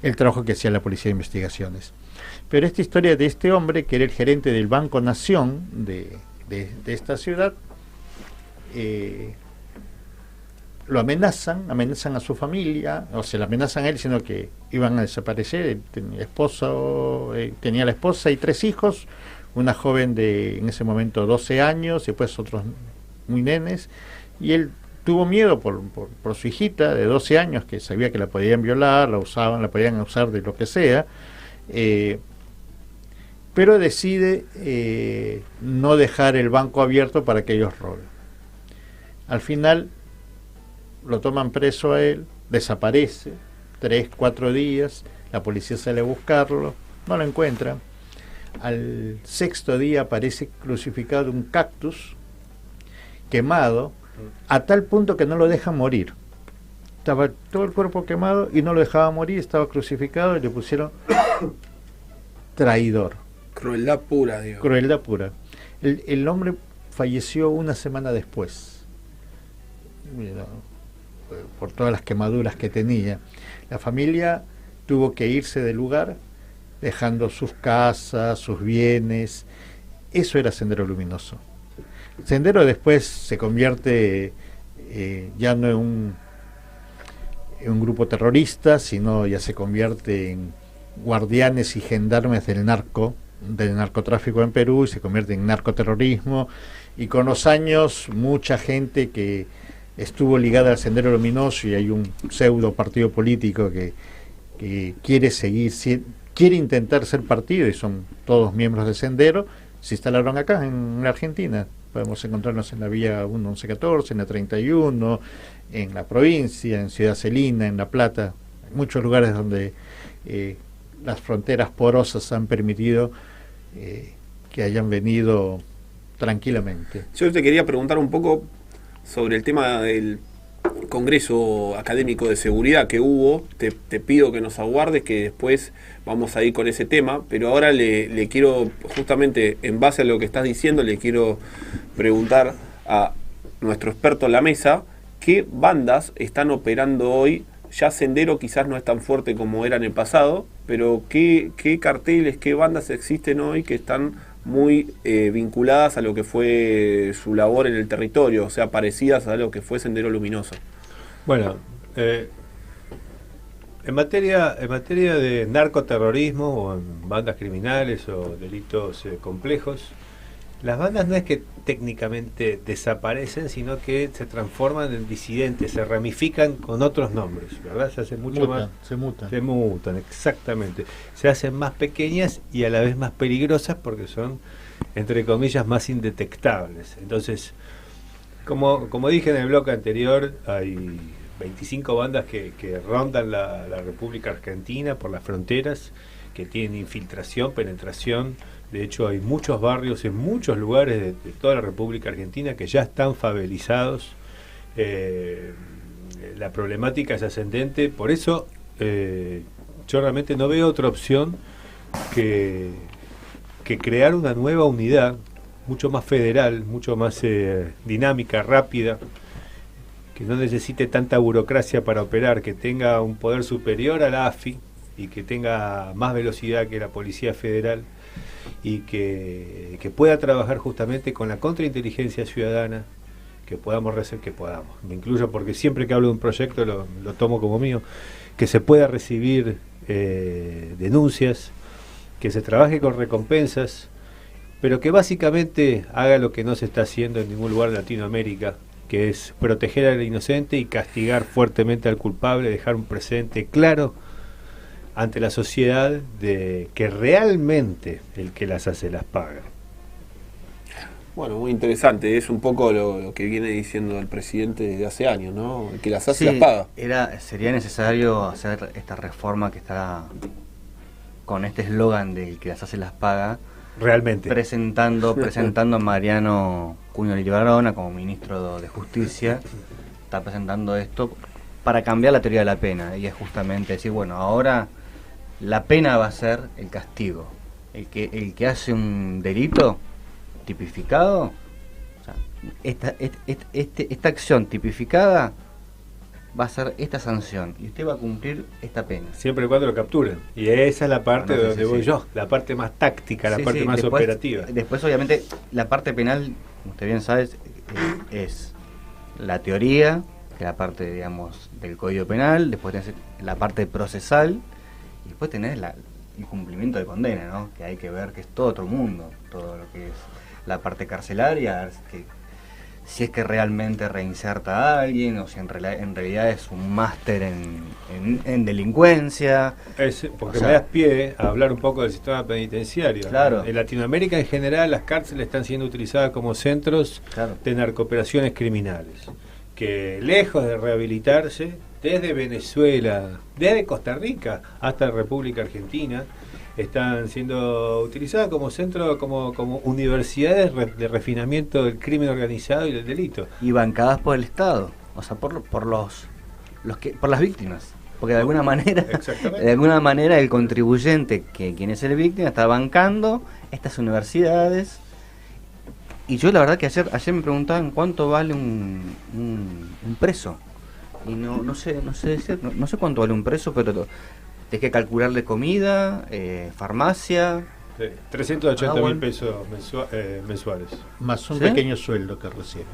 el trabajo que hacía la Policía de Investigaciones. Pero esta historia de este hombre, que era el gerente del Banco Nación de esta ciudad, lo amenazan a su familia, o se le amenazan a él, sino que iban a desaparecer. Él tenía la esposa y 3 hijos, una joven de en ese momento 12 años, y después otros muy nenes, y él tuvo miedo por su hijita de 12 años, que sabía que la podían violar, la podían usar de lo que sea, pero decide no dejar el banco abierto para que ellos roben. Al final lo toman preso a él, desaparece 3-4 días, la policía sale a buscarlo, no lo encuentran. Al 6º día aparece crucificado un cactus quemado, a tal punto que no lo dejan morir. Estaba todo el cuerpo quemado y no lo dejaba morir, estaba crucificado, y le pusieron traidor. Crueldad pura, digo. Crueldad pura. El hombre falleció una semana después, por todas las quemaduras que tenía. La familia tuvo que irse del lugar, dejando sus casas, sus bienes. Eso era Sendero Luminoso. Sendero después se convierte ya no en un grupo terrorista, sino ya se convierte en guardianes y gendarmes del narcotráfico en Perú, y se convierte en narcoterrorismo, y con los años mucha gente que estuvo ligada al Sendero Luminoso, y hay un pseudo partido político que quiere intentar ser partido, y son todos miembros del Sendero, se instalaron acá en la Argentina. Podemos encontrarnos en la vía 1114, en la 31, en la provincia, en Ciudad Celina, en La Plata, en muchos lugares donde las fronteras porosas han permitido que hayan venido tranquilamente. Yo te quería preguntar un poco sobre el tema del Congreso Académico de Seguridad que hubo. Te pido que nos aguardes, que después vamos a ir con ese tema, pero ahora le quiero, justamente en base a lo que estás diciendo, le quiero preguntar a nuestro experto en la mesa, ¿qué bandas están operando hoy? Ya Sendero quizás no es tan fuerte como era en el pasado, pero ¿qué carteles, qué bandas existen hoy que están muy vinculadas a lo que fue su labor en el territorio, o sea, parecidas a lo que fue Sendero Luminoso? Bueno, en materia de narcoterrorismo, o en bandas criminales o delitos complejos, las bandas no es que técnicamente desaparecen, sino que se transforman en disidentes, se ramifican con otros nombres, ¿verdad? Se hacen Se mutan, exactamente. Se hacen más pequeñas y a la vez más peligrosas, porque son, entre comillas, más indetectables. Entonces, Como dije en el bloque anterior, hay 25 bandas que rondan la República Argentina por las fronteras, que tienen infiltración, penetración. De hecho, hay muchos barrios en muchos lugares de toda la República Argentina que ya están favelizados. La problemática es ascendente, por eso yo realmente no veo otra opción que crear una nueva unidad, mucho más federal, mucho más dinámica, rápida, que no necesite tanta burocracia para operar, que tenga un poder superior a la AFI y que tenga más velocidad que la Policía Federal y que pueda trabajar justamente con la contrainteligencia ciudadana, que podamos me incluyo porque siempre que hablo de un proyecto lo tomo como mío, que se pueda recibir denuncias, que se trabaje con recompensas, pero que básicamente haga lo que no se está haciendo en ningún lugar de Latinoamérica, que es proteger al inocente y castigar fuertemente al culpable, dejar un precedente claro ante la sociedad de que realmente el que las hace las paga. Bueno, muy interesante, es un poco lo que viene diciendo el presidente desde hace años, ¿no? El que las hace Sí, las paga. sería necesario hacer esta reforma que está con este eslogan del que las hace las paga, Realmente. presentando a Mariano Cuño Libarona como ministro de Justicia. Está presentando esto para cambiar la teoría de la pena, y es justamente decir, bueno, ahora la pena va a ser el castigo. El que hace un delito tipificado, o sea, esta acción tipificada va a ser esta sanción y usted va a cumplir esta pena. Siempre y cuando lo capturen. Y esa es la parte de donde voy yo, la parte más táctica, la parte más después, operativa. Después, obviamente, la parte penal, usted bien sabe, es la teoría, que es la parte, digamos, del Código Penal, después tenés la parte procesal, y después tenés el cumplimiento de condena, ¿no? Que hay que ver que es todo otro mundo, todo lo que es la parte carcelaria, si es que realmente reinserta a alguien o si en realidad es un máster en delincuencia. Porque me das pie a hablar un poco del sistema penitenciario. Claro. En Latinoamérica en general las cárceles están siendo utilizadas como centros de narcooperaciones criminales, que lejos de rehabilitarse, desde Venezuela, desde Costa Rica hasta República Argentina, están siendo utilizadas como centro, como universidades de refinamiento del crimen organizado y del delito. Y bancadas por el Estado, o sea, por las víctimas. Porque de alguna manera el contribuyente, quien es el víctima, está bancando estas universidades. Y yo la verdad que ayer me preguntaban cuánto vale un preso. Y no sé cuánto vale un preso, pero hay que calcularle comida, farmacia. Sí, 380.000 pesos mensuales. Más un pequeño sueldo que recibe.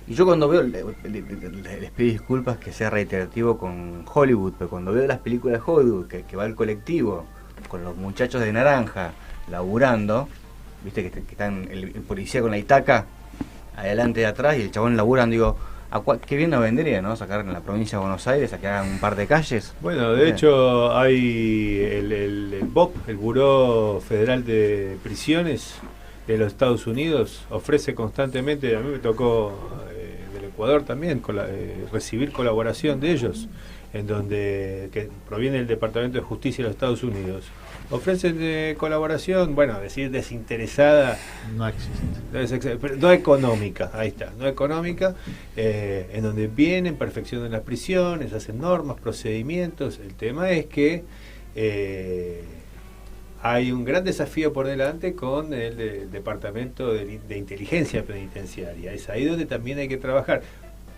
Y yo cuando veo, les pido disculpas que sea reiterativo con Hollywood, pero cuando veo las películas de Hollywood, que va el colectivo con los muchachos de naranja laburando, viste que están el policía con la itaca adelante y atrás y el chabón laburando, digo, qué bien nos vendría, ¿no? Sacar en la provincia de Buenos Aires a que hagan un par de calles. Bueno, de hecho hay el BOP, el Buró Federal de Prisiones de los Estados Unidos, ofrece constantemente, a mí me tocó del Ecuador también, recibir colaboración de ellos, en donde que proviene del Departamento de Justicia de los Estados Unidos. Ofrecen colaboración, bueno, decir desinteresada, no existe, pero no económica, ahí está, no económica, en donde vienen, perfeccionan las prisiones, hacen normas, procedimientos. El tema es que hay un gran desafío por delante con el Departamento de Inteligencia Penitenciaria. Es ahí donde también hay que trabajar.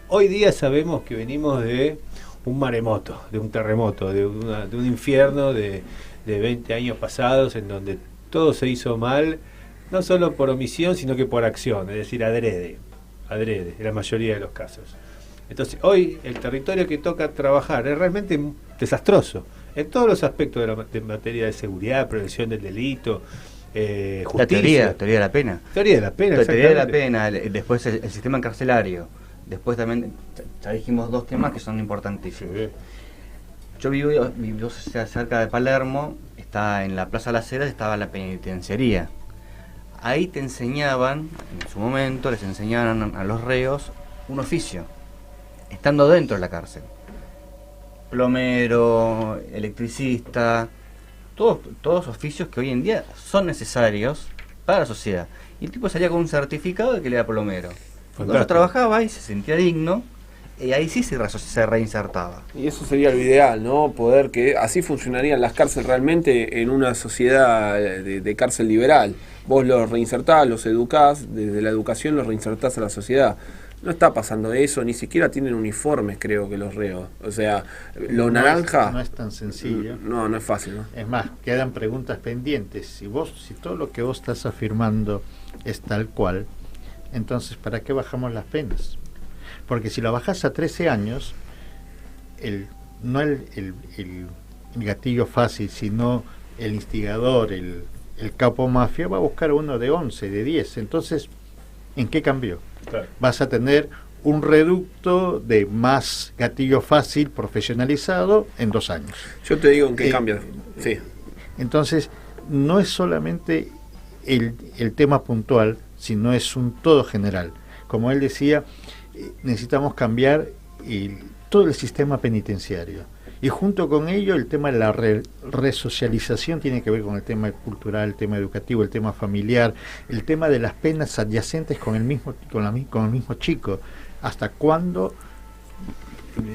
Hoy día sabemos que venimos de un maremoto, de un terremoto, de un infierno de 20 años pasados en donde todo se hizo mal, no solo por omisión, sino que por acción, es decir, adrede, en la mayoría de los casos. Entonces, hoy el territorio que toca trabajar es realmente desastroso, en todos los aspectos de materia de seguridad, prevención del delito, justicia. La teoría de la pena. Teoría de la pena, teoría de la pena, después el sistema carcelario, después también, ya dijimos dos temas que son importantísimos. Sí. Yo vivo cerca de Palermo, está en la Plaza Las Heras, estaba la penitenciaría. ahí te enseñaban, en su momento les enseñaban a los reos un oficio, estando dentro de la cárcel. Plomero, electricista, todos oficios que hoy en día son necesarios para la sociedad. Y el tipo salía con un certificado de que le era plomero. Cuando trabajaba y se sentía digno, y ahí sí se reinsertaba. Y eso sería lo ideal, ¿no? Poder que así funcionarían las cárceles realmente en una sociedad de cárcel liberal. Vos los reinsertás, los educás, desde la educación los reinsertás a la sociedad. No está pasando eso, ni siquiera tienen uniformes, creo que los reos. O sea, lo naranja... No es tan sencillo. No es fácil, ¿no? Es más, quedan preguntas pendientes. Si todo lo que vos estás afirmando es tal cual, entonces ¿para qué bajamos las penas? Porque si lo bajás a 13 años, no el gatillo fácil, sino el instigador, el capo mafia, va a buscar uno de 11, de 10. Entonces, ¿en qué cambió? Claro. Vas a tener un reducto de más gatillo fácil profesionalizado en 2 años. Yo te digo en qué cambia. Sí. Entonces, no es solamente el tema puntual, sino es un todo general. Como él decía, necesitamos cambiar todo el sistema penitenciario. Y junto con ello, el tema de la resocialización tiene que ver con el tema cultural, el tema educativo, el tema familiar, el tema de las penas adyacentes con el mismo chico. ¿Hasta cuándo?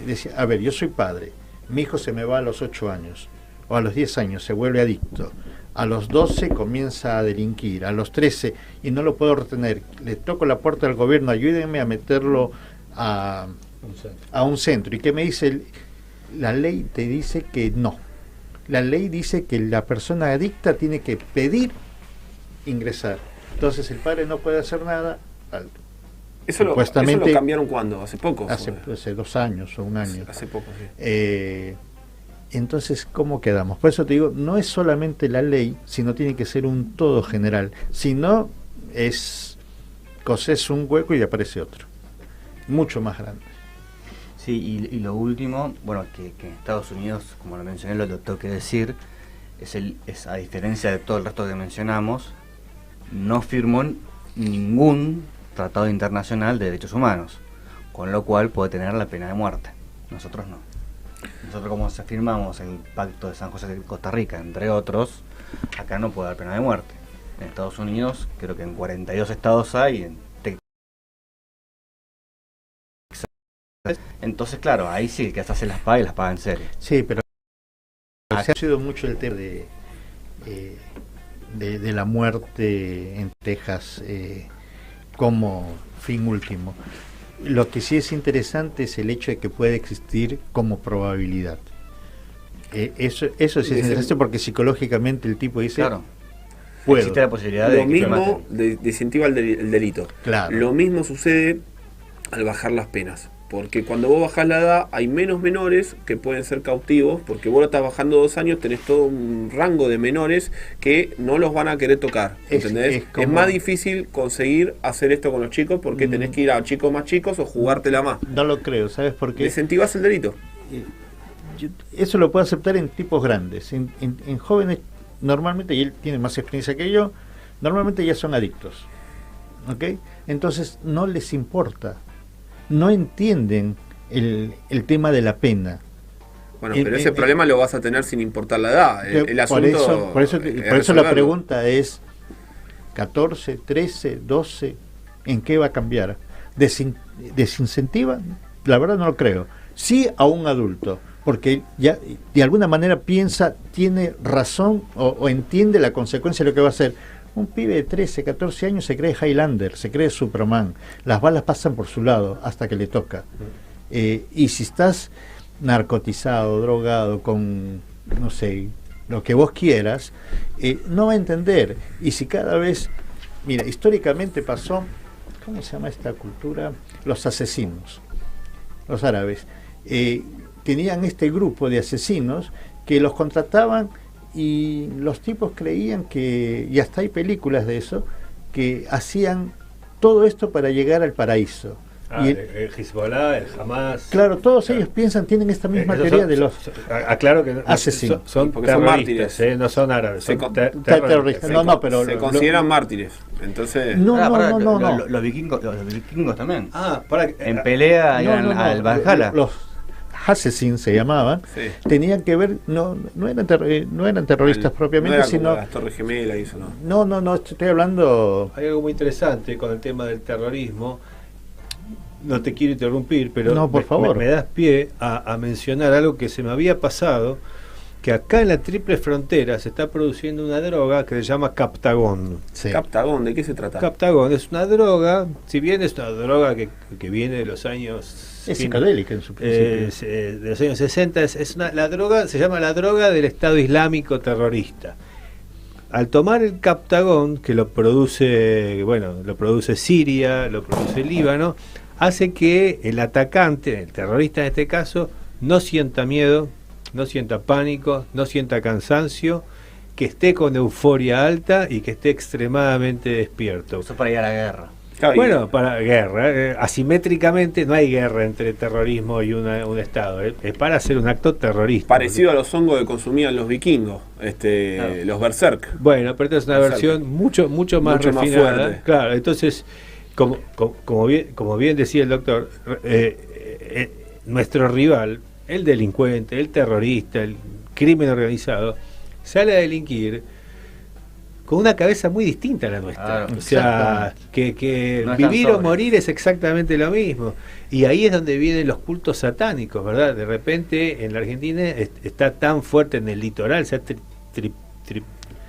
Decía, a ver, yo soy padre, mi hijo se me va a los 8 años, o a los 10 años se vuelve adicto, a los 12 comienza a delinquir, a los 13 y no lo puedo retener, le toco la puerta del gobierno, ayúdenme a meterlo a un centro. ¿Y qué me dice? La ley te dice que no. La ley dice que la persona adicta tiene que pedir ingresar. Entonces el padre no puede hacer nada. ¿Eso lo cambiaron cuándo? ¿Hace poco? Hace 2 años o 1 año. Hace poco, sí. Entonces, ¿cómo quedamos? Por eso te digo, no es solamente la ley, sino tiene que ser un todo general. Si no, cosés un hueco y aparece otro. Mucho más grande. Sí, y lo último, bueno, que en Estados Unidos, como lo mencioné, lo tengo que decir, es a diferencia de todo el resto que mencionamos, no firmó ningún tratado internacional de derechos humanos, con lo cual puede tener la pena de muerte. Nosotros no. Nosotros, como firmamos el Pacto de San José de Costa Rica, entre otros, acá no puede haber pena de muerte. En Estados Unidos, creo que en 42 estados hay, entonces, claro, ahí sí, el que hace las paga y las paga en serio. Sí, pero se ha sido mucho el tema de la muerte en Texas como fin último. Lo que sí es interesante es el hecho de que puede existir como probabilidad. Eso sí es interesante porque psicológicamente el tipo dice... Claro. Puedo. Existe la posibilidad de lo mismo desincentiva el delito. Claro. Lo mismo sucede al bajar las penas. Porque cuando vos bajás la edad, hay menos menores que pueden ser cautivos, porque vos lo estás bajando 2 años, tenés todo un rango de menores que no los van a querer tocar, ¿entendés? Es más difícil conseguir hacer esto con los chicos porque tenés que ir a chicos más chicos o jugártela más. No lo creo, ¿sabes por qué? Desincentivás el delito. Eso lo puedo aceptar en tipos grandes. En jóvenes, normalmente, y él tiene más experiencia que yo, normalmente ya son adictos, ¿ok? Entonces no les importa. No entienden el tema de la pena. Bueno, pero ese problema lo vas a tener sin importar la edad. El asunto por eso la pregunta es 14, 13, 12, ¿en qué va a cambiar? ¿Desincentiva? La verdad no lo creo. Sí a un adulto, porque ya de alguna manera piensa, tiene razón o entiende la consecuencia de lo que va a hacer. Un pibe de 13, 14 años se cree Highlander, se cree Superman. Las balas pasan por su lado hasta que le toca. Y si estás narcotizado, drogado, con, no sé, lo que vos quieras, no va a entender. Y si cada vez... Mira, históricamente pasó, ¿cómo se llama esta cultura? Los asesinos, los árabes. Tenían este grupo de asesinos que los contrataban y los tipos creían que, y hasta hay películas de eso, que hacían todo esto para llegar al paraíso. Y el Hezbollah, el Hamas. claro, todos ellos piensan, tienen esta misma Esos teoría son- de los aclaro que asesinos. son Porque son terroristas, mártires. no son árabes, Se son con- terroristas. No, pero se consideran mártires. Entonces, No, Pará, pará, no. Los vikingos también. para En pelea iban al Valhalla. Los asesinos se llamaban, sí. tenían que ver, no eran terroristas propiamente, no era como sino las Torres Gemelas y eso, ¿no? no, estoy hablando. hay algo muy interesante con el tema del terrorismo. No te quiero interrumpir, pero No, por favor. me das pie a mencionar algo que se me había pasado, que acá en la Triple Frontera se está produciendo una droga que se llama Captagon. Sí. Captagón, ¿de qué se trata? Captagon es una droga, si bien es una droga que viene de los años... Es psicodélica en su principio. de los años 60, la droga se llama la droga del Estado Islámico terrorista. Al tomar el Captagon, que lo produce Siria, lo produce Líbano, hace que el atacante, el terrorista en este caso, no sienta miedo, no sienta pánico, no sienta cansancio, que esté con euforia alta y que esté extremadamente despierto. Eso para ir a la guerra. Claro, Bueno, para guerra, asimétricamente no hay guerra entre terrorismo y un Estado, es para hacer un acto terrorista. parecido a los hongos que consumían los vikingos, Claro. los berserk. Bueno, pero esta es una Exacto. versión mucho más Mucho más refinada. fuerte. Claro, entonces, como bien decía el doctor, nuestro rival, el delincuente, el terrorista, el crimen organizado, sale a delinquir con una cabeza muy distinta a la nuestra. Claro, o sea, que No están vivir o sobres. morir es exactamente lo mismo. Y ahí es donde vienen los cultos satánicos, ¿verdad? De repente en la Argentina está tan fuerte en el litoral, se ha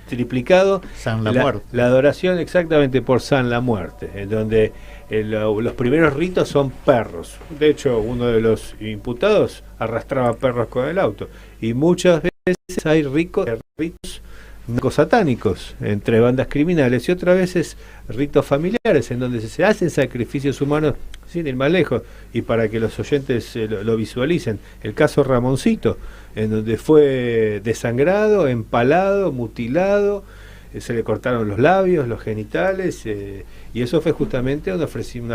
triplicado San la Muerte. la adoración exactamente por San la Muerte, en donde los primeros ritos son perros. De hecho, uno de los imputados arrastraba perros con el auto. Y muchas veces hay ritos satánicos entre bandas criminales y otras veces ritos familiares en donde se hacen sacrificios humanos sin ir más lejos, y para que los oyentes lo visualicen, el caso Ramoncito, en donde fue desangrado, empalado, mutilado, se le cortaron los labios, los genitales, y eso fue justamente una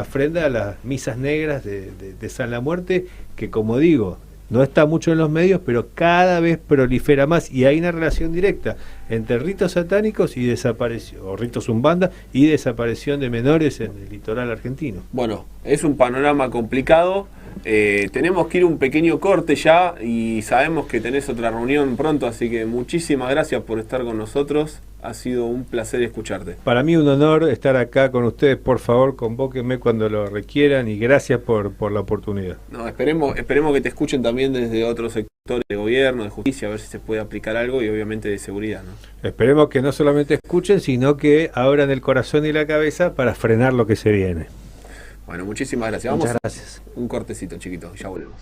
ofrenda a las misas negras de San la Muerte, que, como digo, no está mucho en los medios, pero cada vez prolifera más, y hay una relación directa entre ritos satánicos y desaparición, o ritos umbanda y desaparición de menores en el litoral argentino. Bueno, es un panorama complicado. Tenemos que ir un pequeño corte ya y sabemos que tenés otra reunión pronto, así que muchísimas gracias por estar con nosotros. Ha sido un placer escucharte. Para mí un honor estar acá con ustedes. Por favor, convóquenme cuando lo requieran, y gracias por la oportunidad. No, esperemos que te escuchen también desde otros sectores de gobierno, de justicia, a ver si se puede aplicar algo, y obviamente de seguridad, ¿no? Esperemos que no solamente escuchen, sino que abran el corazón y la cabeza para frenar lo que se viene. Bueno, muchísimas gracias. Muchas Vamos gracias. a un cortecito chiquito, ya volvemos.